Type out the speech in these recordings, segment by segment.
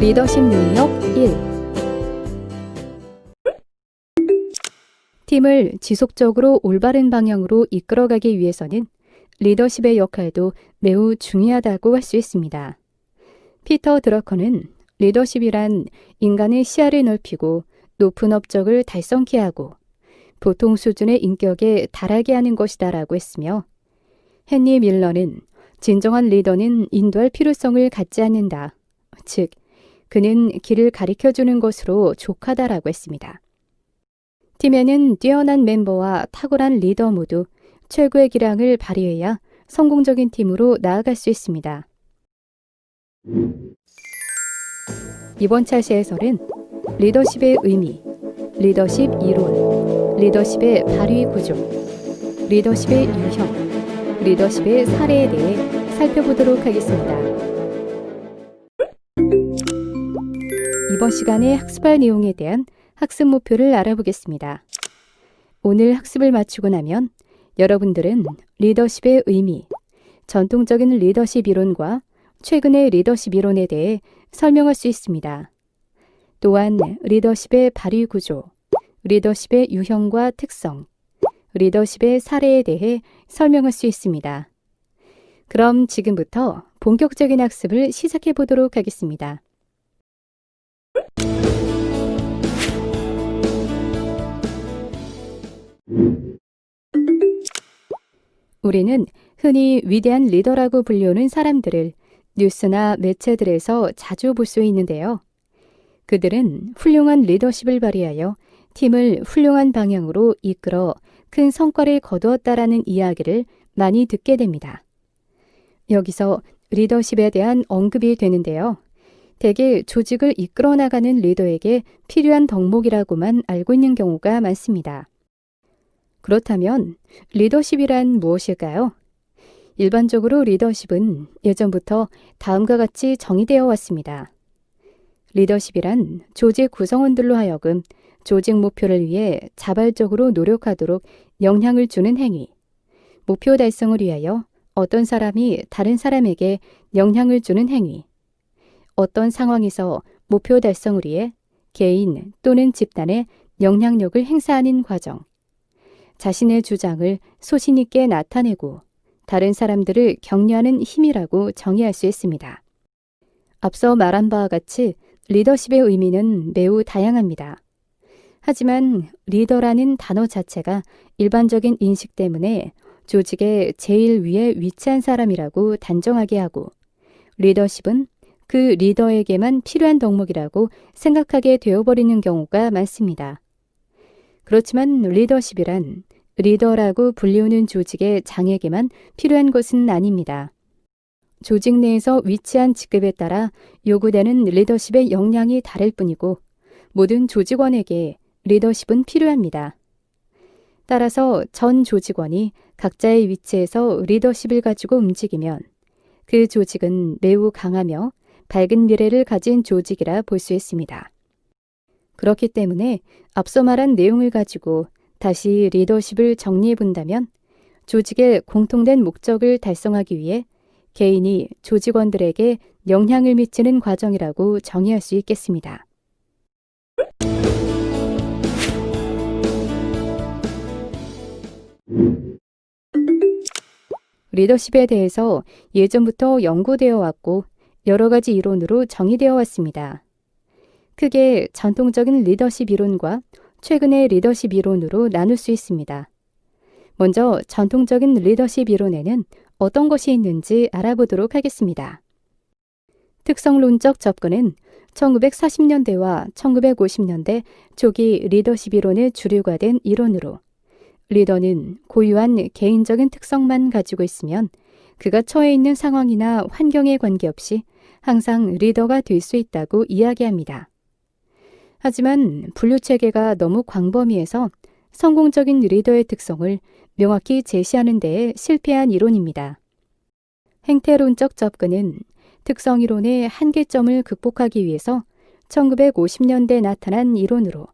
리더십 능력 1. 팀을 지속적으로 올바른 방향으로 이끌어가기 위해서는 리더십의 역할도 매우 중요하다고 할 수 있습니다. 피터 드러커는 리더십이란 인간의 시야를 넓히고 높은 업적을 달성케 하고 보통 수준의 인격에 달하게 하는 것이다라고 했으며, 헨리 밀러는 진정한 리더는 인도할 필요성을 갖지 않는다. 즉, 그는 길을 가리켜주는 것으로 족하다라고 했습니다. 팀에는 뛰어난 멤버와 탁월한 리더 모두 최고의 기량을 발휘해야 성공적인 팀으로 나아갈 수 있습니다. 이번 차시에서는 리더십의 의미, 리더십 이론, 리더십의 발휘 구조, 리더십의 유형, 리더십의 사례에 대해 살펴보도록 하겠습니다. 이번 시간에 학습할 내용에 대한 학습 목표를 알아보겠습니다. 오늘 학습을 마치고 나면 여러분들은 리더십의 의미, 전통적인 리더십 이론과 최근의 리더십 이론에 대해 설명할 수 있습니다. 또한 리더십의 발휘 구조, 리더십의 유형과 특성, 리더십의 사례에 대해 설명할 수 있습니다. 그럼 지금부터 본격적인 학습을 시작해 보도록 하겠습니다. 우리는 흔히 위대한 리더라고 불리우는 사람들을 뉴스나 매체들에서 자주 볼 수 있는데요. 그들은 훌륭한 리더십을 발휘하여 팀을 훌륭한 방향으로 이끌어 큰 성과를 거두었다라는 이야기를 많이 듣게 됩니다. 여기서 리더십에 대한 언급이 되는데요. 대개 조직을 이끌어 나가는 리더에게 필요한 덕목이라고만 알고 있는 경우가 많습니다. 그렇다면 리더십이란 무엇일까요? 일반적으로 리더십은 예전부터 다음과 같이 정의되어 왔습니다. 리더십이란 조직 구성원들로 하여금 조직 목표를 위해 자발적으로 노력하도록 영향을 주는 행위, 목표 달성을 위하여 어떤 사람이 다른 사람에게 영향을 주는 행위, 어떤 상황에서 목표 달성을 위해 개인 또는 집단에 영향력을 행사하는 과정, 자신의 주장을 소신 있게 나타내고 다른 사람들을 격려하는 힘이라고 정의할 수 있습니다. 앞서 말한 바와 같이 리더십의 의미는 매우 다양합니다. 하지만 리더라는 단어 자체가 일반적인 인식 때문에 조직의 제일 위에 위치한 사람이라고 단정하게 하고, 리더십은 그 리더에게만 필요한 덕목이라고 생각하게 되어버리는 경우가 많습니다. 그렇지만 리더십이란 리더라고 불리우는 조직의 장에게만 필요한 것은 아닙니다. 조직 내에서 위치한 직급에 따라 요구되는 리더십의 역량이 다를 뿐이고 모든 조직원에게 리더십은 필요합니다. 따라서 전 조직원이 각자의 위치에서 리더십을 가지고 움직이면 그 조직은 매우 강하며 밝은 미래를 가진 조직이라 볼 수 있습니다. 그렇기 때문에 앞서 말한 내용을 가지고 다시 리더십을 정리해 본다면 조직의 공통된 목적을 달성하기 위해 개인이 조직원들에게 영향을 미치는 과정이라고 정의할 수 있겠습니다. 리더십에 대해서 예전부터 연구되어 왔고 여러 가지 이론으로 정의되어 왔습니다. 크게 전통적인 리더십 이론과 최근의 리더십 이론으로 나눌 수 있습니다. 먼저 전통적인 리더십 이론에는 어떤 것이 있는지 알아보도록 하겠습니다. 특성론적 접근은 1940년대와 1950년대 초기 리더십 이론의 주류가 된 이론으로, 리더는 고유한 개인적인 특성만 가지고 있으면 그가 처해 있는 상황이나 환경에 관계없이 항상 리더가 될 수 있다고 이야기합니다. 하지만 분류체계가 너무 광범위해서 성공적인 리더의 특성을 명확히 제시하는 데에 실패한 이론입니다. 행태론적 접근은 특성이론의 한계점을 극복하기 위해서 1950년대 나타난 이론으로,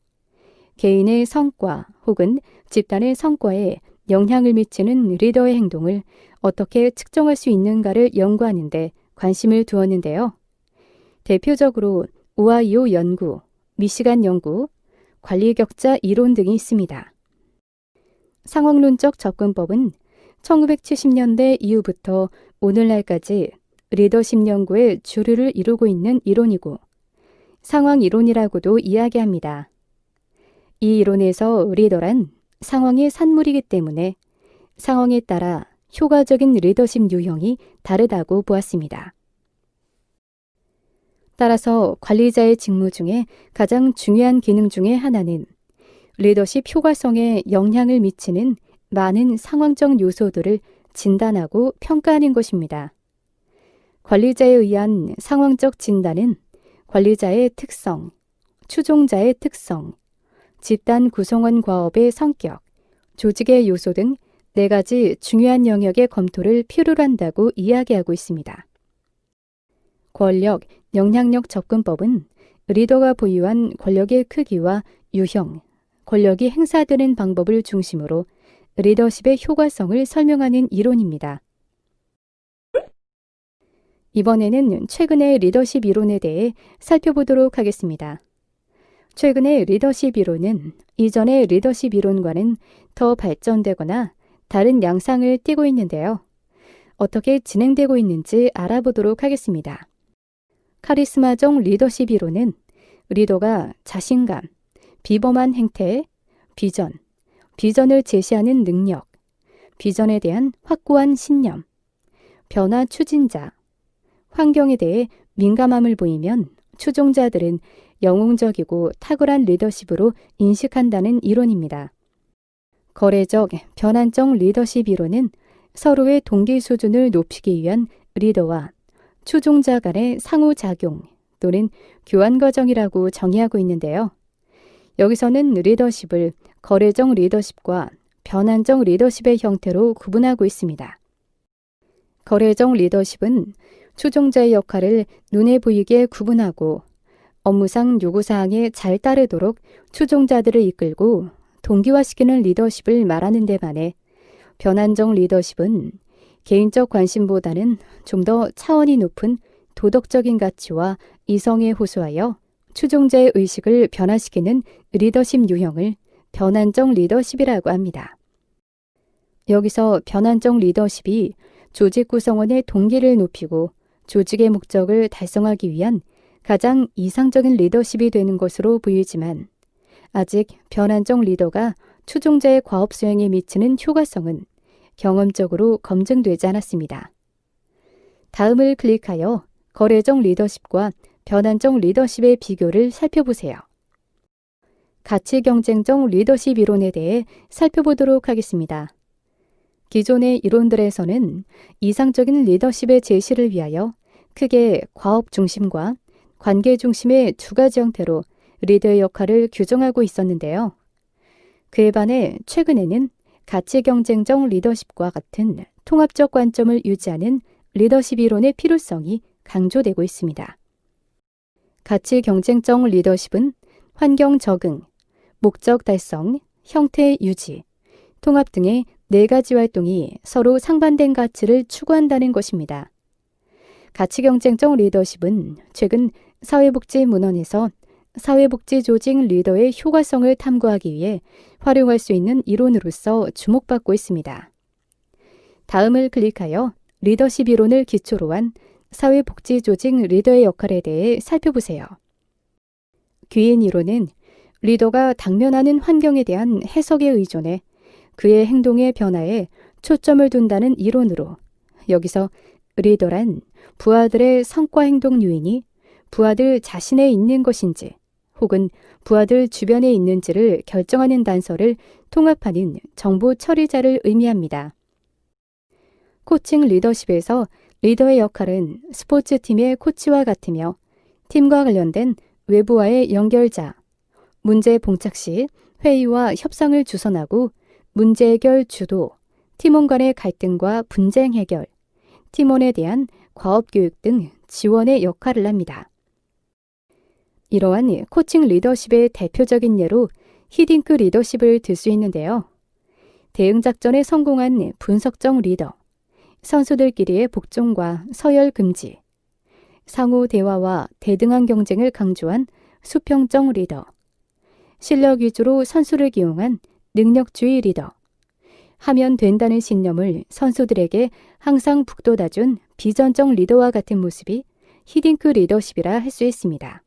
개인의 성과 혹은 집단의 성과에 영향을 미치는 리더의 행동을 어떻게 측정할 수 있는가를 연구하는 데 관심을 두었는데요. 대표적으로 오하이오 연구, 미시간 연구, 관리 격자 이론 등이 있습니다. 상황론적 접근법은 1970년대 이후부터 오늘날까지 리더십 연구의 주류를 이루고 있는 이론이고 상황 이론이라고도 이야기합니다. 이 이론에서 리더란 상황의 산물이기 때문에 상황에 따라 효과적인 리더십 유형이 다르다고 보았습니다. 따라서 관리자의 직무 중에 가장 중요한 기능 중의 하나는 리더십 효과성에 영향을 미치는 많은 상황적 요소들을 진단하고 평가하는 것입니다. 관리자에 의한 상황적 진단은 관리자의 특성, 추종자의 특성, 집단 구성원 과업의 성격, 조직의 요소 등 4가지 중요한 영역의 검토를 필요로 한다고 이야기하고 있습니다. 권력, 영향력 접근법은 리더가 보유한 권력의 크기와 유형, 권력이 행사되는 방법을 중심으로 리더십의 효과성을 설명하는 이론입니다. 이번에는 최근의 리더십 이론에 대해 살펴보도록 하겠습니다. 최근의 리더십 이론은 이전의 리더십 이론과는 더 발전되거나 다른 양상을 띠고 있는데요. 어떻게 진행되고 있는지 알아보도록 하겠습니다. 카리스마적 리더십 이론은 리더가 자신감, 비범한 행태, 비전을 제시하는 능력, 비전에 대한 확고한 신념, 변화 추진자, 환경에 대해 민감함을 보이면 추종자들은 영웅적이고 탁월한 리더십으로 인식한다는 이론입니다. 거래적, 변환적 리더십 이론은 서로의 동기 수준을 높이기 위한 리더와 추종자 간의 상호작용 또는 교환 과정이라고 정의하고 있는데요. 여기서는 리더십을 거래적 리더십과 변환적 리더십의 형태로 구분하고 있습니다. 거래적 리더십은 추종자의 역할을 눈에 보이게 구분하고 업무상 요구사항에 잘 따르도록 추종자들을 이끌고 동기화시키는 리더십을 말하는 데 반해 변환적 리더십은 개인적 관심보다는 좀 더 차원이 높은 도덕적인 가치와 이성에 호소하여 추종자의 의식을 변화시키는 리더십 유형을 변환적 리더십이라고 합니다. 여기서 변환적 리더십이 조직 구성원의 동기를 높이고 조직의 목적을 달성하기 위한 가장 이상적인 리더십이 되는 것으로 보이지만 아직 변환적 리더가 추종자의 과업 수행에 미치는 효과성은 경험적으로 검증되지 않았습니다. 다음을 클릭하여 거래적 리더십과 변환적 리더십의 비교를 살펴보세요. 가치 경쟁적 리더십 이론에 대해 살펴보도록 하겠습니다. 기존의 이론들에서는 이상적인 리더십의 제시를 위하여 크게 과업 중심과 관계 중심의 2가지 형태로 리더의 역할을 규정하고 있었는데요. 그에 반해 최근에는 가치 경쟁적 리더십과 같은 통합적 관점을 유지하는 리더십 이론의 필요성이 강조되고 있습니다. 가치 경쟁적 리더십은 환경 적응, 목적 달성, 형태 유지, 통합 등의 4가지 활동이 서로 상반된 가치를 추구한다는 것입니다. 가치 경쟁적 리더십은 최근 사회복지 문헌에서 사회복지 조직 리더의 효과성을 탐구하기 위해 활용할 수 있는 이론으로서 주목받고 있습니다. 다음을 클릭하여 리더십 이론을 기초로 한 사회복지 조직 리더의 역할에 대해 살펴보세요. 귀인 이론은 리더가 당면하는 환경에 대한 해석에 의존해 그의 행동의 변화에 초점을 둔다는 이론으로 여기서 리더란 부하들의 성과 행동 요인이 부하들 자신에 있는 것인지 혹은 부하들 주변에 있는지를 결정하는 단서를 통합하는 정보 처리자를 의미합니다. 코칭 리더십에서 리더의 역할은 스포츠팀의 코치와 같으며 팀과 관련된 외부와의 연결자, 문제 봉착 시 회의와 협상을 주선하고 문제 해결 주도, 팀원 간의 갈등과 분쟁 해결, 팀원에 대한 과업 교육 등 지원의 역할을 합니다. 이러한 코칭 리더십의 대표적인 예로 히딩크 리더십을 들 수 있는데요. 대응 작전에 성공한 분석적 리더, 선수들끼리의 복종과 서열 금지, 상호 대화와 대등한 경쟁을 강조한 수평적 리더, 실력 위주로 선수를 기용한 능력주의 리더, 하면 된다는 신념을 선수들에게 항상 북돋아준 비전적 리더와 같은 모습이 히딩크 리더십이라 할 수 있습니다.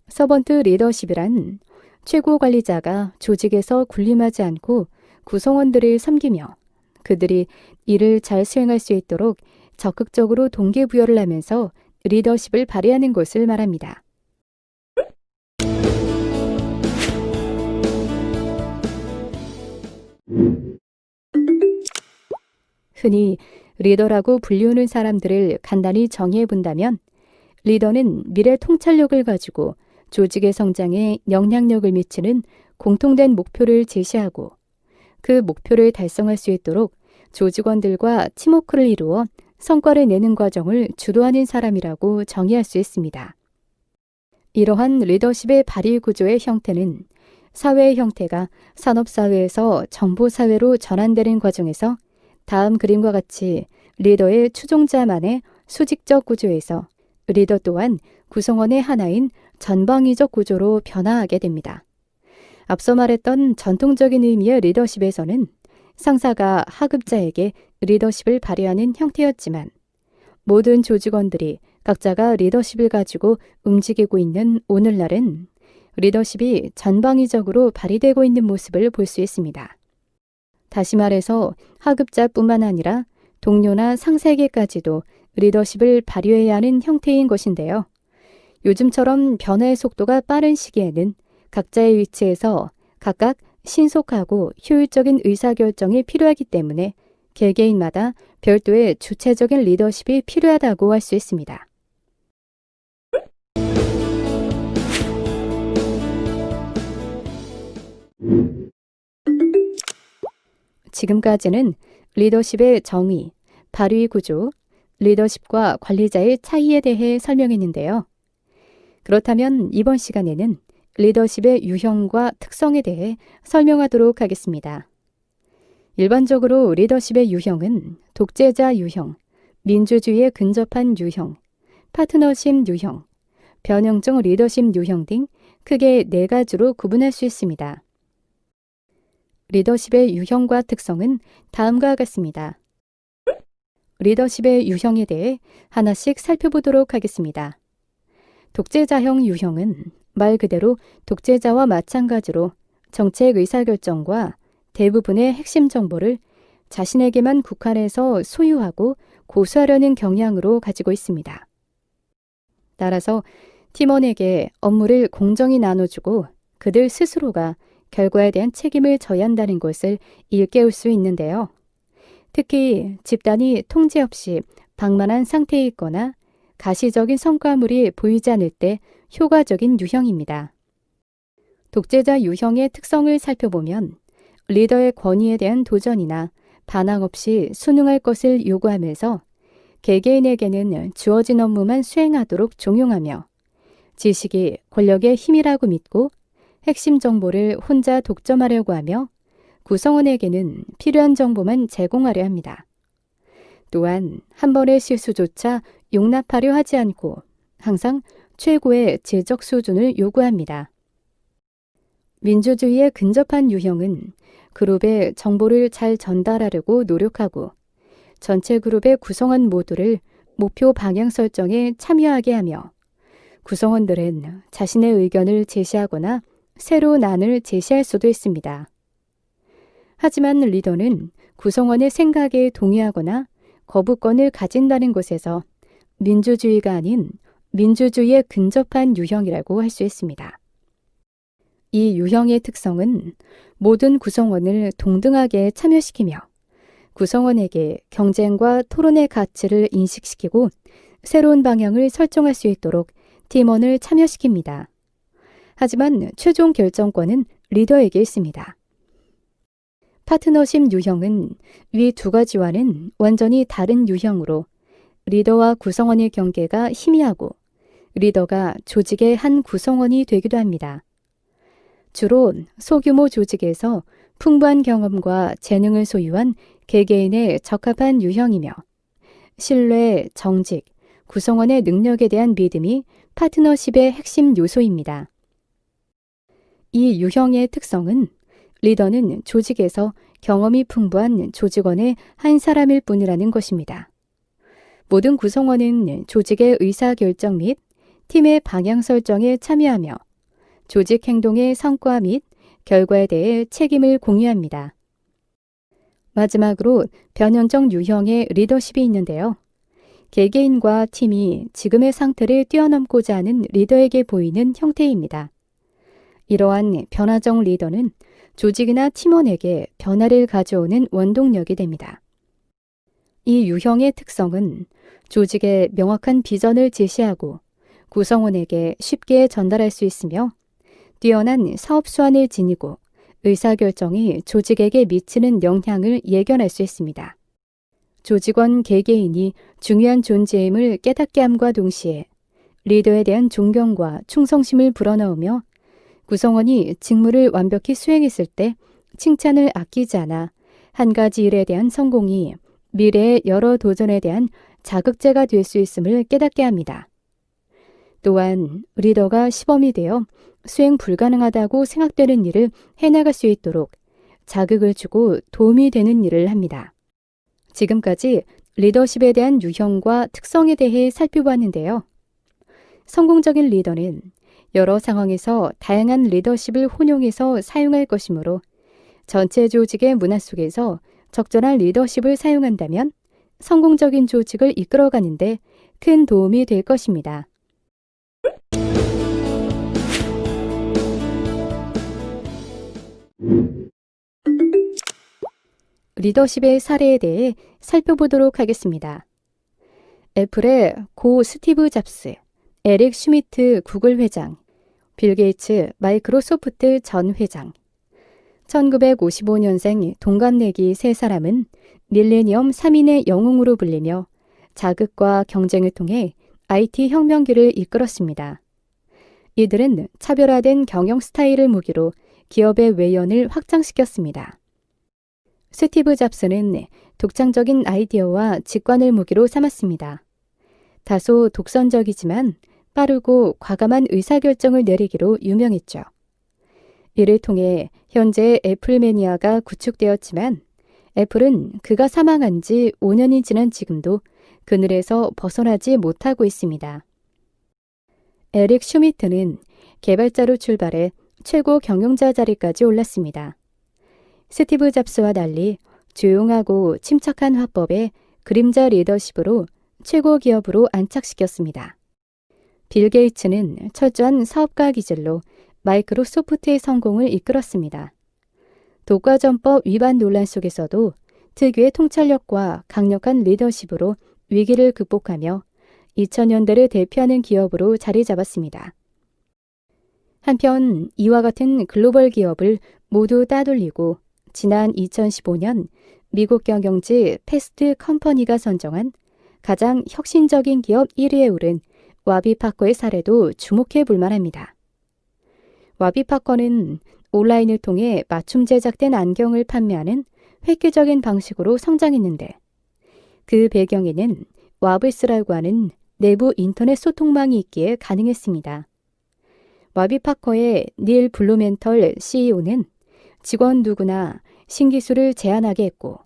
서번트 리더십이란 최고 관리자가 조직에서 군림하지 않고 구성원들을 섬기며 그들이 일을 잘 수행할 수 있도록 적극적으로 동기부여를 하면서 리더십을 발휘하는 것을 말합니다. 흔히 리더라고 불리우는 사람들을 간단히 정의해 본다면 리더는 미래 통찰력을 가지고 조직의 성장에 영향력을 미치는 공통된 목표를 제시하고 그 목표를 달성할 수 있도록 조직원들과 팀워크를 이루어 성과를 내는 과정을 주도하는 사람이라고 정의할 수 있습니다. 이러한 리더십의 발휘 구조의 형태는 사회의 형태가 산업사회에서 정보사회로 전환되는 과정에서 다음 그림과 같이 리더의 추종자만의 수직적 구조에서 리더 또한 구성원의 하나인 전방위적 구조로 변화하게 됩니다. 앞서 말했던 전통적인 의미의 리더십에서는 상사가 하급자에게 리더십을 발휘하는 형태였지만 모든 조직원들이 각자가 리더십을 가지고 움직이고 있는 오늘날은 리더십이 전방위적으로 발휘되고 있는 모습을 볼 수 있습니다. 다시 말해서 하급자뿐만 아니라 동료나 상사에게까지도 리더십을 발휘해야 하는 형태인 것인데요. 요즘처럼 변화의 속도가 빠른 시기에는 각자의 위치에서 각각 신속하고 효율적인 의사결정이 필요하기 때문에 개개인마다 별도의 주체적인 리더십이 필요하다고 할 수 있습니다. 지금까지는 리더십의 정의, 발휘 구조, 리더십과 관리자의 차이에 대해 설명했는데요. 그렇다면 이번 시간에는 리더십의 유형과 특성에 대해 설명하도록 하겠습니다. 일반적으로 리더십의 유형은 독재자 유형, 민주주의에 근접한 유형, 파트너십 유형, 변형적 리더십 유형 등 크게 4가지로 구분할 수 있습니다. 리더십의 유형과 특성은 다음과 같습니다. 리더십의 유형에 대해 하나씩 살펴보도록 하겠습니다. 독재자형 유형은 말 그대로 독재자와 마찬가지로 정책 의사결정과 대부분의 핵심 정보를 자신에게만 국한해서 소유하고 고수하려는 경향으로 가지고 있습니다. 따라서 팀원에게 업무를 공정히 나눠주고 그들 스스로가 결과에 대한 책임을 져야 한다는 것을 일깨울 수 있는데요. 특히 집단이 통제 없이 방만한 상태에 있거나 가시적인 성과물이 보이지 않을 때 효과적인 유형입니다. 독재자 유형의 특성을 살펴보면 리더의 권위에 대한 도전이나 반항 없이 순응할 것을 요구하면서 개개인에게는 주어진 업무만 수행하도록 종용하며 지식이 권력의 힘이라고 믿고 핵심 정보를 혼자 독점하려고 하며 구성원에게는 필요한 정보만 제공하려 합니다. 또한 한 번의 실수조차 용납하려 하지 않고 항상 최고의 질적 수준을 요구합니다. 민주주의에 근접한 유형은 그룹에 정보를 잘 전달하려고 노력하고 전체 그룹의 구성원 모두를 목표 방향 설정에 참여하게 하며 구성원들은 자신의 의견을 제시하거나 새로운 안을 제시할 수도 있습니다. 하지만 리더는 구성원의 생각에 동의하거나 거부권을 가진다는 것에서 민주주의가 아닌 민주주의에 근접한 유형이라고 할 수 있습니다. 이 유형의 특성은 모든 구성원을 동등하게 참여시키며 구성원에게 경쟁과 토론의 가치를 인식시키고 새로운 방향을 설정할 수 있도록 팀원을 참여시킵니다. 하지만 최종 결정권은 리더에게 있습니다. 파트너십 유형은 위 2가지와는 완전히 다른 유형으로 리더와 구성원의 경계가 희미하고 리더가 조직의 한 구성원이 되기도 합니다. 주로 소규모 조직에서 풍부한 경험과 재능을 소유한 개개인에 적합한 유형이며 신뢰, 정직, 구성원의 능력에 대한 믿음이 파트너십의 핵심 요소입니다. 이 유형의 특성은 리더는 조직에서 경험이 풍부한 조직원의 한 사람일 뿐이라는 것입니다. 모든 구성원은 조직의 의사결정 및 팀의 방향 설정에 참여하며 조직 행동의 성과 및 결과에 대해 책임을 공유합니다. 마지막으로 변현적 유형의 리더십이 있는데요. 개개인과 팀이 지금의 상태를 뛰어넘고자 하는 리더에게 보이는 형태입니다. 이러한 변화적 리더는 조직이나 팀원에게 변화를 가져오는 원동력이 됩니다. 이 유형의 특성은 조직에 명확한 비전을 제시하고 구성원에게 쉽게 전달할 수 있으며 뛰어난 사업 수완을 지니고 의사결정이 조직에게 미치는 영향을 예견할 수 있습니다. 조직원 개개인이 중요한 존재임을 깨닫게 함과 동시에 리더에 대한 존경과 충성심을 불어넣으며 구성원이 직무를 완벽히 수행했을 때 칭찬을 아끼지 않아 한 가지 일에 대한 성공이 미래의 여러 도전에 대한 자극제가 될 수 있음을 깨닫게 합니다. 또한 리더가 시범이 되어 수행 불가능하다고 생각되는 일을 해나갈 수 있도록 자극을 주고 도움이 되는 일을 합니다. 지금까지 리더십에 대한 유형과 특성에 대해 살펴봤는데요. 성공적인 리더는 여러 상황에서 다양한 리더십을 혼용해서 사용할 것이므로 전체 조직의 문화 속에서 적절한 리더십을 사용한다면 성공적인 조직을 이끌어가는데 큰 도움이 될 것입니다. 리더십의 사례에 대해 살펴보도록 하겠습니다. 애플의 고 스티브 잡스, 에릭 슈미트 구글 회장, 빌 게이츠 마이크로소프트 전 회장, 1955년생 동갑내기 세 사람은 밀레니엄 3인의 영웅으로 불리며 자극과 경쟁을 통해 IT 혁명기를 이끌었습니다. 이들은 차별화된 경영 스타일을 무기로 기업의 외연을 확장시켰습니다. 스티브 잡스는 독창적인 아이디어와 직관을 무기로 삼았습니다. 다소 독선적이지만 빠르고 과감한 의사결정을 내리기로 유명했죠. 이를 통해 현재 애플 매니아가 구축되었지만 애플은 그가 사망한 지 5년이 지난 지금도 그늘에서 벗어나지 못하고 있습니다. 에릭 슈미트는 개발자로 출발해 최고 경영자 자리까지 올랐습니다. 스티브 잡스와 달리 조용하고 침착한 화법에 그림자 리더십으로 최고 기업으로 안착시켰습니다. 빌 게이츠는 철저한 사업가 기질로 마이크로소프트의 성공을 이끌었습니다. 독과점법 위반 논란 속에서도 특유의 통찰력과 강력한 리더십으로 위기를 극복하며 2000년대를 대표하는 기업으로 자리 잡았습니다. 한편 이와 같은 글로벌 기업을 모두 따돌리고 지난 2015년 미국 경영지 패스트 컴퍼니가 선정한 가장 혁신적인 기업 1위에 오른 와비파커의 사례도 주목해 볼 만합니다. 와비파커는 온라인을 통해 맞춤 제작된 안경을 판매하는 획기적인 방식으로 성장했는데 그 배경에는 와브스라고 하는 내부 인터넷 소통망이 있기에 가능했습니다. 와비파커의 닐 블루멘털 CEO는 직원 누구나 신기술을 제안하게 했고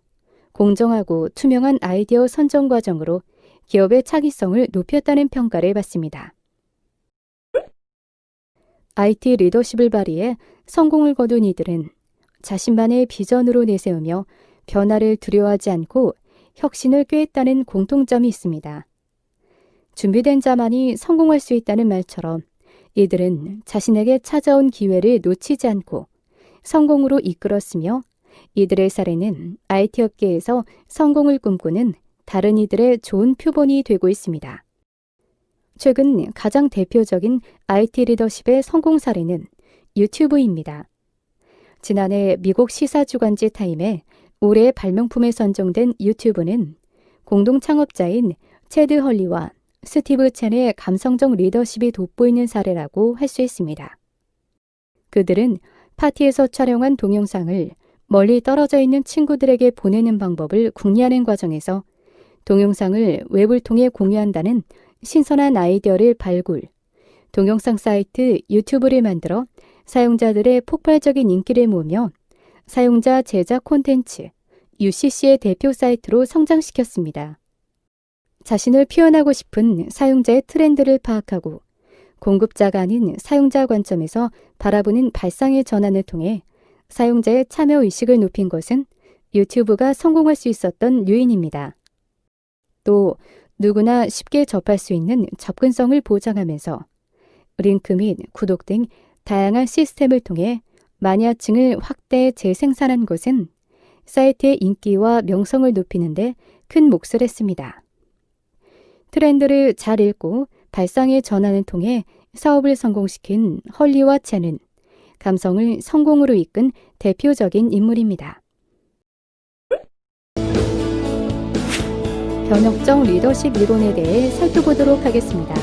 공정하고 투명한 아이디어 선정 과정으로 기업의 차기성을 높였다는 평가를 받습니다. IT 리더십을 발휘해 성공을 거둔 이들은 자신만의 비전으로 내세우며 변화를 두려워하지 않고 혁신을 꾀했다는 공통점이 있습니다. 준비된 자만이 성공할 수 있다는 말처럼 이들은 자신에게 찾아온 기회를 놓치지 않고 성공으로 이끌었으며 이들의 사례는 IT 업계에서 성공을 꿈꾸는 다른 이들의 좋은 표본이 되고 있습니다. 최근 가장 대표적인 IT 리더십의 성공 사례는 유튜브입니다. 지난해 미국 시사주간지 타임에 올해의 발명품에 선정된 유튜브는 공동 창업자인 체드 헐리와 스티브 첸의 감성적 리더십이 돋보이는 사례라고 할 수 있습니다. 그들은 파티에서 촬영한 동영상을 멀리 떨어져 있는 친구들에게 보내는 방법을 궁리하는 과정에서 동영상을 웹을 통해 공유한다는 신선한 아이디어를 발굴, 동영상 사이트 유튜브를 만들어 사용자들의 폭발적인 인기를 모으며 사용자 제작 콘텐츠 UCC의 대표 사이트로 성장시켰습니다. 자신을 표현하고 싶은 사용자의 트렌드를 파악하고 공급자가 아닌 사용자 관점에서 바라보는 발상의 전환을 통해 사용자의 참여 의식을 높인 것은 유튜브가 성공할 수 있었던 요인입니다. 또 누구나 쉽게 접할 수 있는 접근성을 보장하면서 링크 및 구독 등 다양한 시스템을 통해 마니아층을 확대 재생산한 것은 사이트의 인기와 명성을 높이는 데 큰 몫을 했습니다. 트렌드를 잘 읽고 발상의 전환을 통해 사업을 성공시킨 헐리와 첸은 감성을 성공으로 이끈 대표적인 인물입니다. 변혁적 리더십 이론에 대해 살펴보도록 하겠습니다.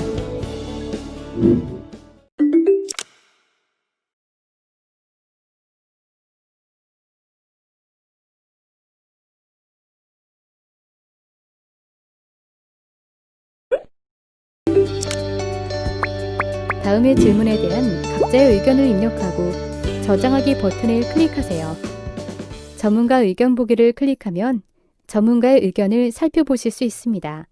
다음의 질문에 대한 각자의 의견을 입력하고 저장하기 버튼을 클릭하세요. 전문가 의견 보기를 클릭하면 전문가의 의견을 살펴보실 수 있습니다.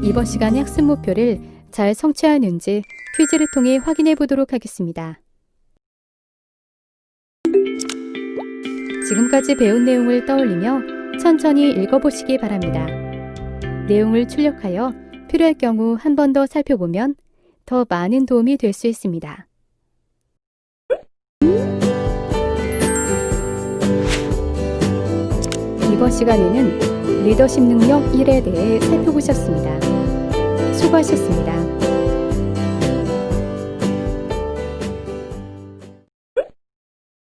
이번 시간의 학습 목표를 잘 성취하였는지 퀴즈를 통해 확인해 보도록 하겠습니다. 지금까지 배운 내용을 떠올리며 천천히 읽어보시기 바랍니다. 내용을 출력하여 필요할 경우 한 번 더 살펴보면 더 많은 도움이 될 수 있습니다. 이번 시간에는 리더십 능력 1에 대해 살펴보셨습니다. 수고하셨습니다.